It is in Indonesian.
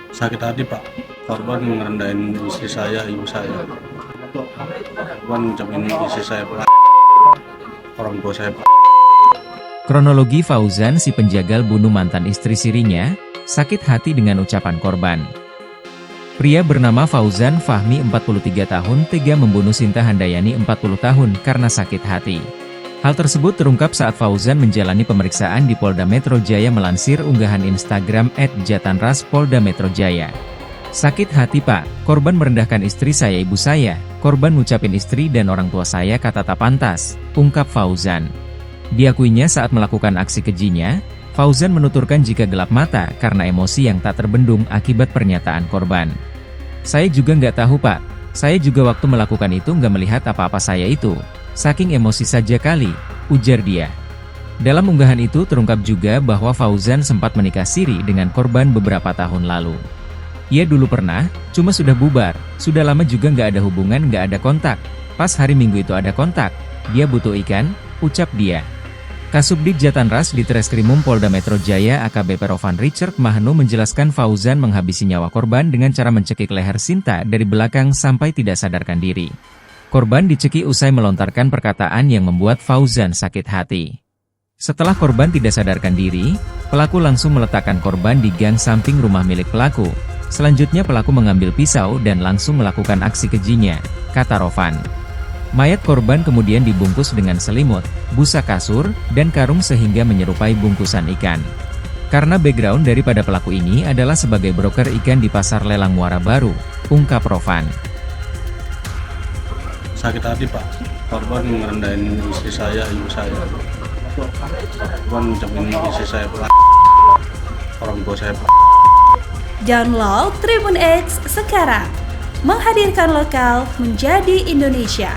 Sakit hati Pak, korban ngerendahin istri saya, ibu saya. Korban ngucapin istri saya Pak, orang tua saya Pak. Kronologi Fauzan si penjagal bunuh mantan istri sirinya, sakit hati dengan ucapan korban. Pria bernama Fauzan Fahmi 43 tahun tega membunuh Sinta Handayani 40 tahun karena sakit hati. Hal tersebut terungkap saat Fauzan menjalani pemeriksaan di Polda Metro Jaya melansir unggahan Instagram @jatanras Polda Metro Jaya. Sakit hati Pak, korban merendahkan istri saya ibu saya, korban ngucapin istri dan orang tua saya kata tak pantas, ungkap Fauzan. Diakuinya saat melakukan aksi kejinya, Fauzan menuturkan jika gelap mata karena emosi yang tak terbendung akibat pernyataan korban. Saya juga nggak tahu Pak, saya juga waktu melakukan itu nggak melihat apa-apa saya itu. Saking emosi saja kali, ujar dia. Dalam unggahan itu terungkap juga bahwa Fauzan sempat menikah siri dengan korban beberapa tahun lalu. Ia dulu pernah, cuma sudah bubar, sudah lama juga nggak ada hubungan, nggak ada kontak. Pas hari Minggu itu ada kontak, dia butuh ikan, ucap dia. Kasubdit Jatanras di Treskrimum Polda Metro Jaya AKBP Rovan Richard Mahnu menjelaskan Fauzan menghabisi nyawa korban dengan cara mencekik leher Sinta dari belakang sampai tidak sadarkan diri. Korban dicekik usai melontarkan perkataan yang membuat Fauzan sakit hati. Setelah korban tidak sadarkan diri, pelaku langsung meletakkan korban di gang samping rumah milik pelaku. Selanjutnya pelaku mengambil pisau dan langsung melakukan aksi kejinya, kata Rovan. Mayat korban kemudian dibungkus dengan selimut, busa kasur, dan karung sehingga menyerupai bungkusan ikan. Karena background daripada pelaku ini adalah sebagai broker ikan di pasar lelang Muara Baru, ungkap Rovan. Sakit hati Pak, korban ngerendahin istri saya, ibu saya. Korban ngucapin istri saya Pak, orang tua saya Pak. Download Tribun X sekarang, menghadirkan lokal menjadi Indonesia.